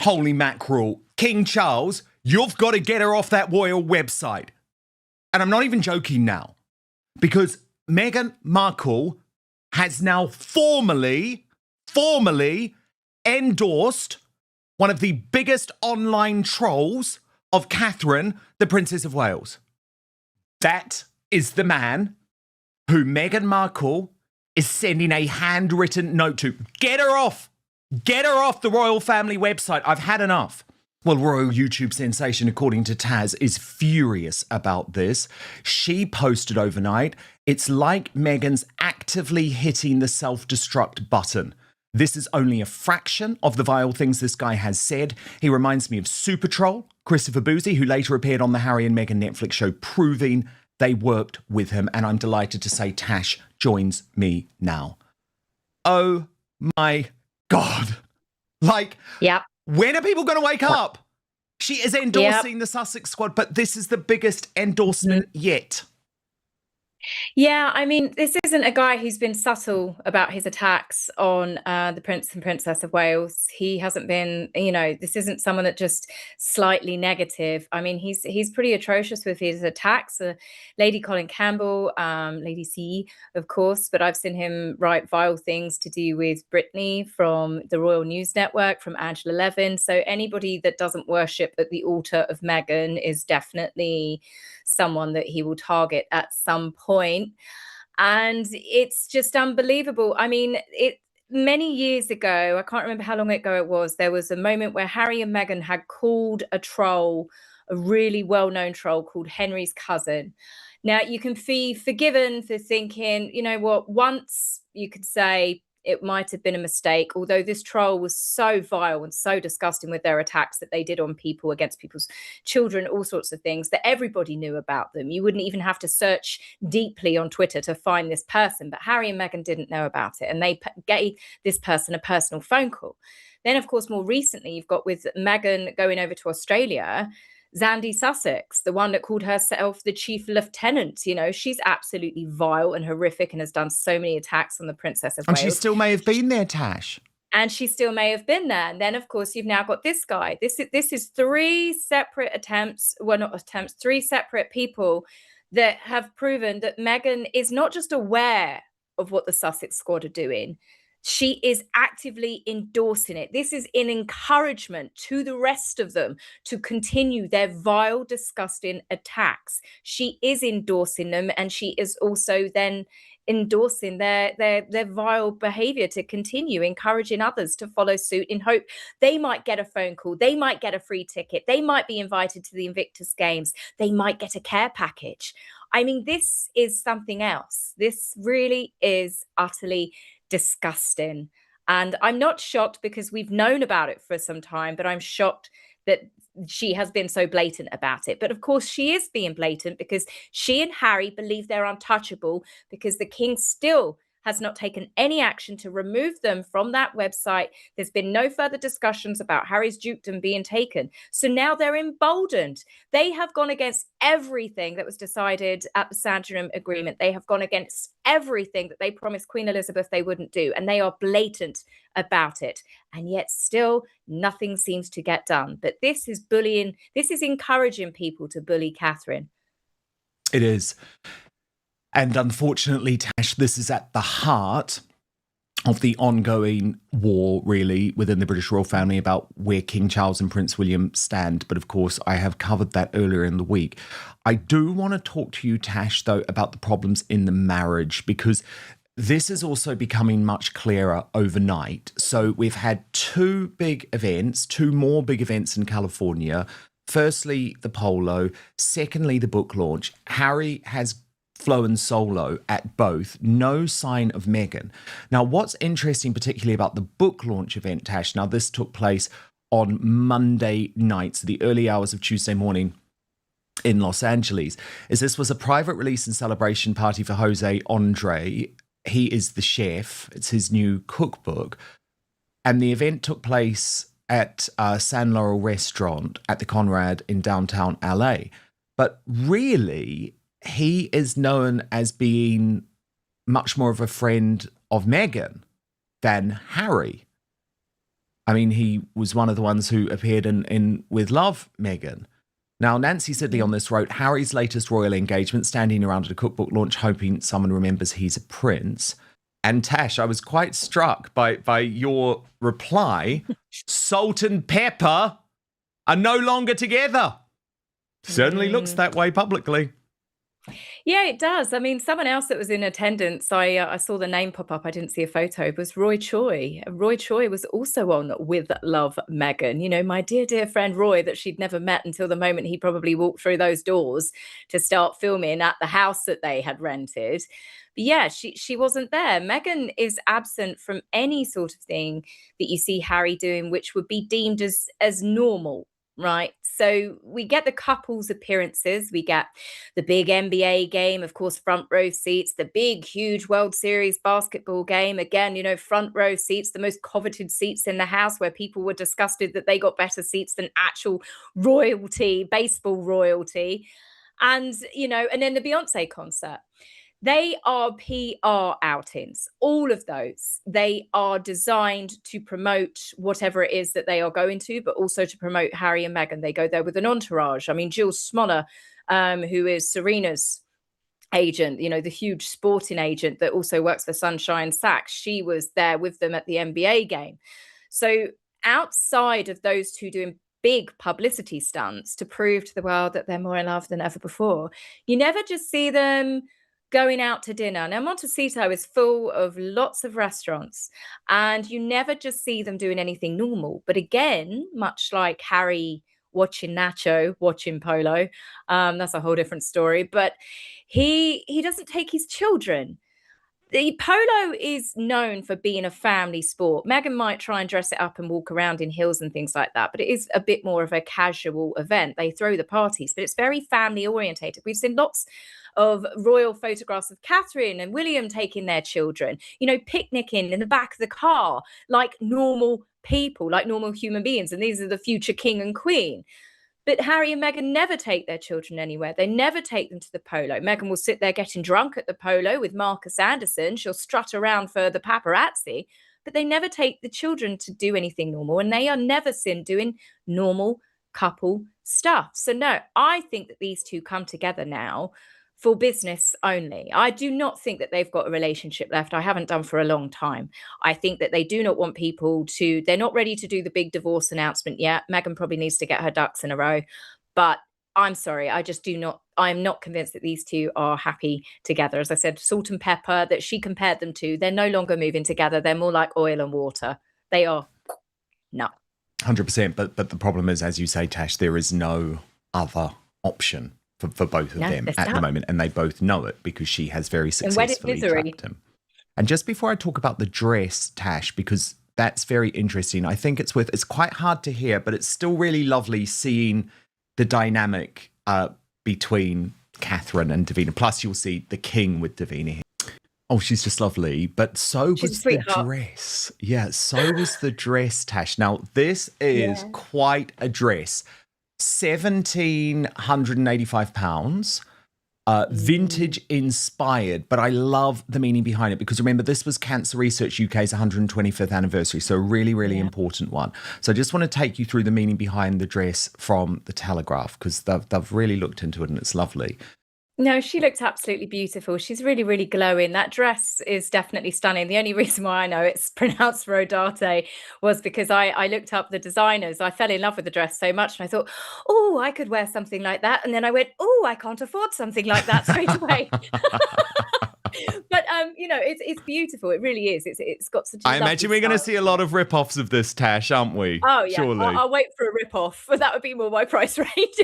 Holy mackerel. King Charles, you've got to get her off that royal website. And I'm not even joking now, because Meghan Markle has now formally endorsed one of the biggest online trolls of Catherine, the Princess of Wales. That is the man who Meghan Markle is sending a handwritten note to. Get her off. Get her off the royal family website. I've had enough. Well, royal YouTube sensation, according to Taz, is furious about this. She posted overnight, it's like Meghan's actively hitting the self-destruct button. This is only a fraction of the vile things this guy has said. He reminds me of Super Troll, Christopher Boozy, who later appeared on the Harry and Meghan Netflix show, proving they worked with him. And I'm delighted to say Tash joins me now. Oh my God. Like, yep. When are people going to wake up? She is endorsing the Sussex squad, but this is the biggest endorsement yet. Yeah, I mean, this isn't a guy who's been subtle about his attacks on the Prince and Princess of Wales. He hasn't been, this isn't someone that just slightly negative. I mean, he's pretty atrocious with his attacks. Lady Colin Campbell, Lady C, of course, but I've seen him write vile things to do with Brittany from the Royal News Network, from Angela Levin. So anybody that doesn't worship at the altar of Meghan is definitely someone that he will target at some point. And it's just unbelievable. I mean, many years ago, I can't remember how long ago it was, there was a moment where Harry and Meghan had called a troll, a really well-known troll called Henry's cousin. Now, you can be forgiven for thinking, you know what, once you could say it might have been a mistake, although this troll was so vile and so disgusting with their attacks that they did on people, against people's children, all sorts of things that everybody knew about them. You wouldn't even have to search deeply on Twitter to find this person, but Harry and Meghan didn't know about it, and they gave this person a personal phone call. Then, of course, more recently, you've got with Meghan going over to Australia, Zandy Sussex, the one that called herself the chief lieutenant. She's absolutely vile and horrific and has done so many attacks on the Princess of Wales. And she still may have been there, Tash. And she still may have been there. And then, of course, you've now got this guy. This is three separate attempts, well, not attempts, three separate people that have proven that Meghan is not just aware of what the Sussex squad are doing, she is actively endorsing it. This is an encouragement to the rest of them to continue their vile, disgusting attacks. She is endorsing them, and she is also then endorsing their vile behavior to continue, encouraging others to follow suit in hope they might get a phone call, they might get a free ticket, they might be invited to the Invictus Games, they might get a care package. I mean, this is something else. This really is utterly disgusting. And I'm not shocked because we've known about it for some time, but I'm shocked that she has been so blatant about it. But of course, she is being blatant because she and Harry believe they're untouchable, because the king still has not taken any action to remove them from that website. There's been no further discussions about Harry's dukedom being taken. So now they're emboldened. They have gone against everything that was decided at the Sandringham Agreement. They have gone against everything that they promised Queen Elizabeth they wouldn't do. And they are blatant about it. And yet still nothing seems to get done. But this is bullying. This is encouraging people to bully Catherine. It is. And unfortunately, Tash, this is at the heart of the ongoing war, really, within the British royal family about where King Charles and Prince William stand. But of course, I have covered that earlier in the week. I do want to talk to you, Tash, though, about the problems in the marriage, because this is also becoming much clearer overnight. So we've had two more big events in California. Firstly, the polo. Secondly, the book launch. Harry has flown solo at both. No sign of Meghan. Now, what's interesting, particularly about the book launch event, Tash, now this took place on Monday night, so the early hours of Tuesday morning in Los Angeles, is this was a private release and celebration party for Jose Andre. He is the chef. It's his new cookbook. And the event took place at San Laurel Restaurant at the Conrad in downtown LA. But really, he is known as being much more of a friend of Meghan than Harry. I mean, he was one of the ones who appeared in With Love, Meghan. Now, Nancy Sidley on this wrote, Harry's latest royal engagement, standing around at a cookbook launch, hoping someone remembers he's a prince. And Tash, I was quite struck by your reply. Salt and pepper are no longer together. Certainly looks that way publicly. Yeah, it does. I mean, someone else that was in attendance, I saw the name pop up, I didn't see a photo, was Roy Choi. Roy Choi was also on With Love, Meghan. You know, my dear, dear friend Roy that she'd never met until the moment he probably walked through those doors to start filming at the house that they had rented. But yeah, she wasn't there. Meghan is absent from any sort of thing that you see Harry doing, which would be deemed as normal. Right. So we get the couples appearances. We get the big NBA game, of course, front row seats, the big, huge World Series basketball game. Again, you know, front row seats, the most coveted seats in the house where people were disgusted that they got better seats than actual royalty, baseball royalty. And, you know, and then the Beyonce concert. They are PR outings, all of those. They are designed to promote whatever it is that they are going to, but also to promote Harry and Meghan. They go there with an entourage. I mean, Jill Smoller, who is Serena's agent, you know, the huge sporting agent that also works for Sunshine Sachs, she was there with them at the NBA game. So outside of those two doing big publicity stunts to prove to the world that they're more in love than ever before, you never just see them going out to dinner. Now, Montecito is full of lots of restaurants, and you never just see them doing anything normal. But again, much like Harry watching Nacho, watching polo, that's a whole different story. But he doesn't take his children. The polo is known for being a family sport. Meghan might try and dress it up and walk around in heels and things like that, but it is a bit more of a casual event. They throw the parties, but it's very family orientated. We've seen lots of royal photographs of Catherine and William taking their children, you know, picnicking in the back of the car like normal people, like normal human beings. And these are the future king and queen. But Harry and Meghan never take their children anywhere. They never take them to the polo. Meghan will sit there getting drunk at the polo with Marcus Anderson. She'll strut around for the paparazzi, but they never take the children to do anything normal. And they are never seen doing normal couple stuff. So no, I think that these two come together now for business only. I do not think that they've got a relationship left. I haven't done for a long time. I think that they do not want people to, they're not ready to do the big divorce announcement yet. Meghan probably needs to get her ducks in a row. But I'm sorry, I'm not convinced that these two are happy together. As I said, salt and pepper that she compared them to, they're no longer moving together. They're more like oil and water. They are, no. 100%. But the problem is, as you say, Tash, there is no other option for both of them at the moment, and they both know it because she has very successfully trapped him. And just before I talk about the dress, Tash, because that's very interesting, I think it's quite hard to hear, but it's still really lovely seeing the dynamic between Catherine and Davina. Plus, you'll see the king with Davina here. Oh, she's just lovely. But so was the dress. Yeah, so was the dress, Tash. Now, this is quite a dress. £1,785, vintage inspired, but I love the meaning behind it because remember, this was Cancer Research UK's 125th anniversary, so a really, really important one. So I just want to take you through the meaning behind the dress from the Telegraph because they've really looked into it and it's lovely. No, she looks absolutely beautiful. She's really, really glowing. That dress is definitely stunning. The only reason why I know it's pronounced Rodarte was because I looked up the designers. I fell in love with the dress so much and I thought, oh, I could wear something like that. And then I went, oh, I can't afford something like that straight away. But you know, it's beautiful. It really is. It's got such. I imagine we're going to see a lot of rip-offs of this, Tash, aren't we? Oh yeah, surely. I'll wait for a rip-off. That would be more my price range.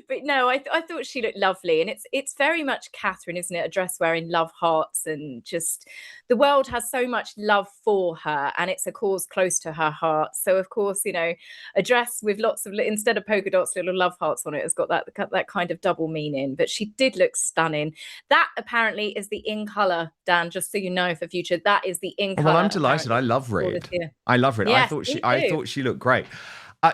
But no, I thought she looked lovely, and it's very much Catherine, isn't it? A dress wearing love hearts, and just the world has so much love for her, and it's a cause close to her heart. So of course, you know, a dress with lots of instead of polka dots, little love hearts on it has got that kind of double meaning. But she did look stunning. That apparently is the in color, Dan. Just so you know for future, that is the in color. Well, I'm delighted. I love red. I love red. Yes, I thought she looked great.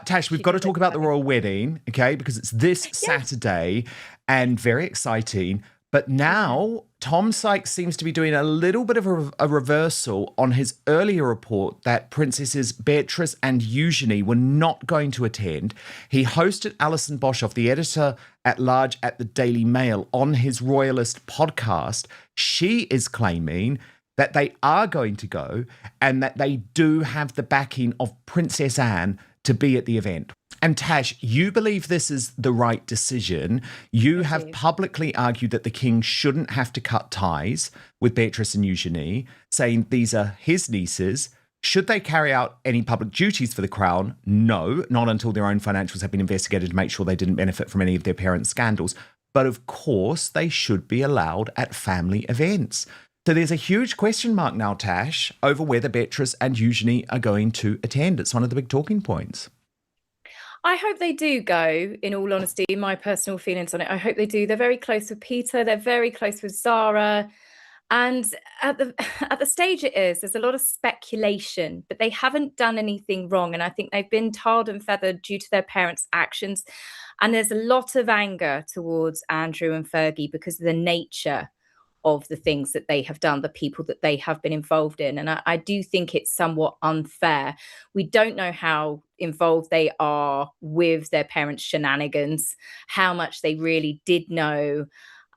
Tash, we've got to talk about the royal wedding, okay? Because it's this Saturday and very exciting. But now Tom Sykes seems to be doing a little bit of a reversal on his earlier report that Princesses Beatrice and Eugenie were not going to attend. He hosted Alison Boshoff, the editor-at-large at the Daily Mail, on his Royalist podcast. She is claiming that they are going to go and that they do have the backing of Princess Anne to be at the event. And Tash, you believe this is the right decision. You have publicly argued that the king shouldn't have to cut ties with Beatrice and Eugenie, saying these are his nieces. Should they carry out any public duties for the crown? No, not until their own financials have been investigated to make sure they didn't benefit from any of their parents' scandals. But of course, they should be allowed at family events. So there's a huge question mark now, Tash, over whether Beatrice and Eugenie are going to attend. It's one of the big talking points. I hope they do go, in all honesty, my personal feelings on it. I hope they do. They're very close with Peter. They're very close with Zara. And at the stage it is, there's a lot of speculation, but they haven't done anything wrong. And I think they've been tarred and feathered due to their parents' actions. And there's a lot of anger towards Andrew and Fergie because of the nature of the things that they have done, the people that they have been involved in. And I do think it's somewhat unfair. We don't know how involved they are with their parents' shenanigans, how much they really did know.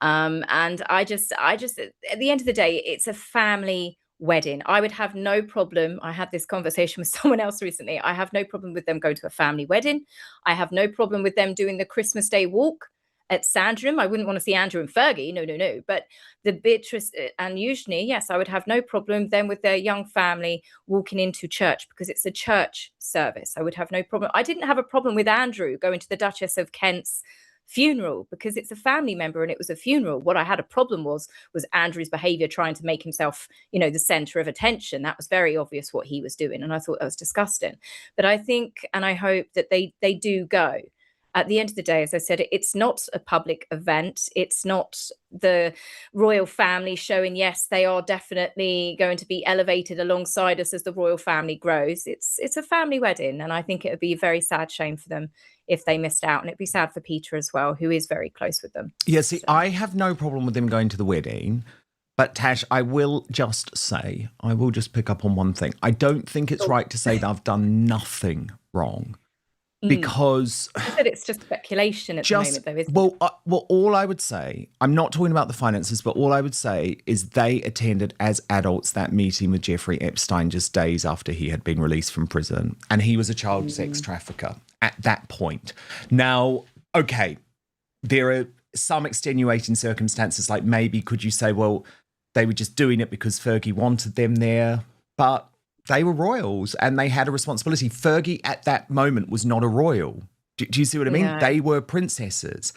And I just, at the end of the day, it's a family wedding. I would have no problem. I had this conversation with someone else recently. I have no problem with them going to a family wedding. I have no problem with them doing the Christmas Day walk at Sandringham. I wouldn't want to see Andrew and Fergie. No. But the Beatrice and Eugenie, yes, I would have no problem then with their young family walking into church because it's a church service. I would have no problem. I didn't have a problem with Andrew going to the Duchess of Kent's funeral because it's a family member and it was a funeral. What I had a problem was Andrew's behavior, trying to make himself, the center of attention. That was very obvious what he was doing. And I thought that was disgusting. But I think, and I hope that they do go. At the end of the day, as I said, it's not a public event. It's not the royal family showing, yes, they are definitely going to be elevated alongside us as the royal family grows. It's a family wedding. And I think it would be a very sad shame for them if they missed out. And it'd be sad for Peter as well, who is very close with them. Yeah, see, I have no problem with them going to the wedding. But Tash, I will just pick up on one thing. I don't think it's right to say that I've done nothing wrong. Because I said it's just speculation at the moment, though, isn't it? Well, all I would say, I'm not talking about the finances, but all I would say is they attended as adults that meeting with Jeffrey Epstein just days after he had been released from prison. And he was a child sex trafficker at that point. Now, okay, there are some extenuating circumstances, like maybe could you say, well, they were just doing it because Fergie wanted them there, but they were royals and they had a responsibility. Fergie at that moment was not a royal. Do you see what I mean? Yeah. They were princesses.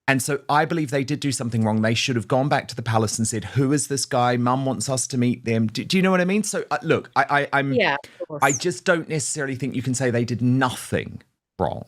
And so I believe they did do something wrong. They should have gone back to the palace and said, who is this guy? Mum wants us to meet them. Do you know what I mean? So look, I'm of course. I just don't necessarily think you can say they did nothing wrong.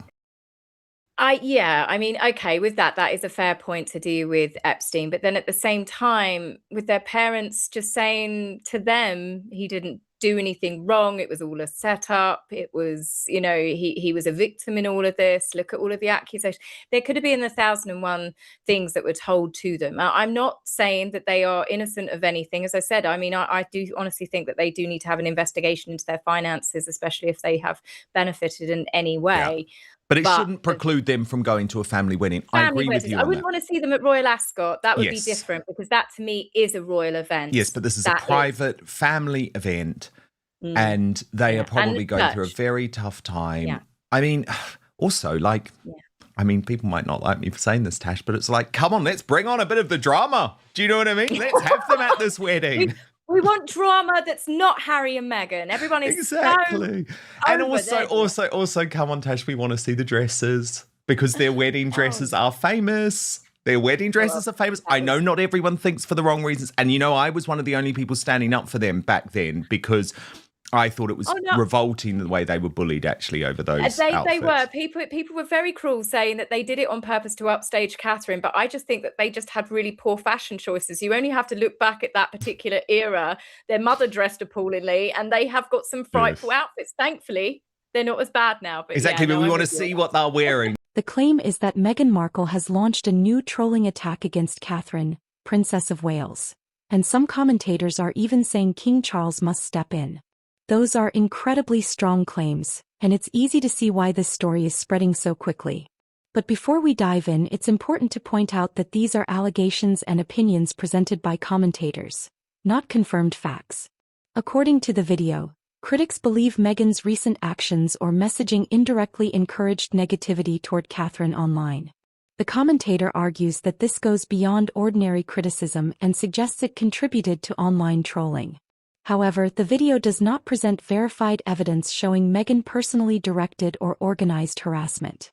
Okay, with that is a fair point to do with Epstein. But then at the same time, with their parents just saying to them, he didn't do anything wrong. It was all a setup. It was, he was a victim in all of this. Look at all of the accusations. There could have been 1,001 things that were told to them. I'm not saying that they are innocent of anything. As I said, I do honestly think that they do need to have an investigation into their finances, especially if they have benefited in any way. Yeah. But it shouldn't preclude them from going to a family wedding. I agree with you on that. I wouldn't want to see them at Royal Ascot. That would be different because that to me is a royal event. Yes, but this is a private family event and they are probably going through a very tough time. Yeah. I mean, also people might not like me for saying this, Tash, but it's like, come on, let's bring on a bit of the drama. Do you know what I mean? Let's have them at this wedding. We want drama that's not Harry and Meghan. Everyone is exactly. So and also, come on, Tash, we want to see the dresses because their wedding dresses are famous. Their wedding dresses are famous. I know not everyone thinks for the wrong reasons. And, I was one of the only people standing up for them back then because I thought it was revolting the way they were bullied actually over those outfits. They were. People were very cruel saying that they did it on purpose to upstage Catherine, but I just think that they just had really poor fashion choices. You only have to look back at that particular era. Their mother dressed appallingly and they have got some frightful outfits. Thankfully, they're not as bad now. But exactly, but we want to see what they're wearing. The claim is that Meghan Markle has launched a new trolling attack against Catherine, Princess of Wales. And some commentators are even saying King Charles must step in. Those are incredibly strong claims, and it's easy to see why this story is spreading so quickly. But before we dive in, it's important to point out that these are allegations and opinions presented by commentators, not confirmed facts. According to the video, critics believe Meghan's recent actions or messaging indirectly encouraged negativity toward Catherine online. The commentator argues that this goes beyond ordinary criticism and suggests it contributed to online trolling. However, the video does not present verified evidence showing Meghan personally directed or organized harassment.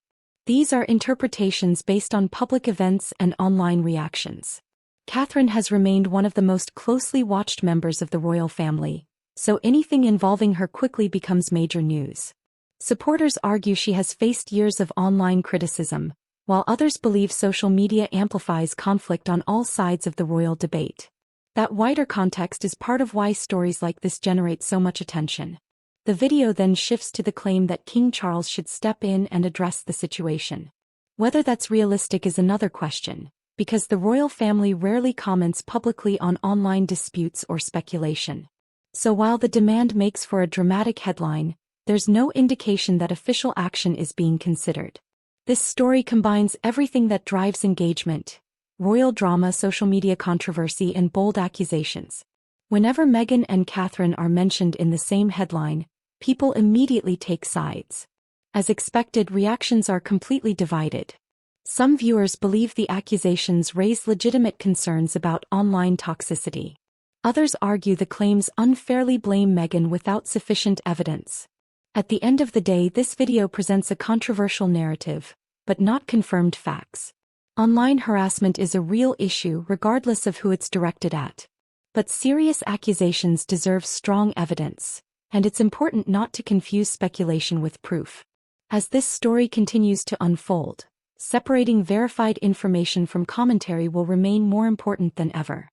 These are interpretations based on public events and online reactions. Catherine has remained one of the most closely watched members of the royal family, so anything involving her quickly becomes major news. Supporters argue she has faced years of online criticism, while others believe social media amplifies conflict on all sides of the royal debate. That wider context is part of why stories like this generate so much attention. The video then shifts to the claim that King Charles should step in and address the situation. Whether that's realistic is another question, because the royal family rarely comments publicly on online disputes or speculation. So while the demand makes for a dramatic headline, there's no indication that official action is being considered. This story combines everything that drives engagement: royal drama, social media controversy, and bold accusations. Whenever Meghan and Catherine are mentioned in the same headline, people immediately take sides. As expected, reactions are completely divided. Some viewers believe the accusations raise legitimate concerns about online toxicity. Others argue the claims unfairly blame Meghan without sufficient evidence. At the end of the day, this video presents a controversial narrative, but not confirmed facts. Online harassment is a real issue regardless of who it's directed at. But serious accusations deserve strong evidence, and it's important not to confuse speculation with proof. As this story continues to unfold, separating verified information from commentary will remain more important than ever.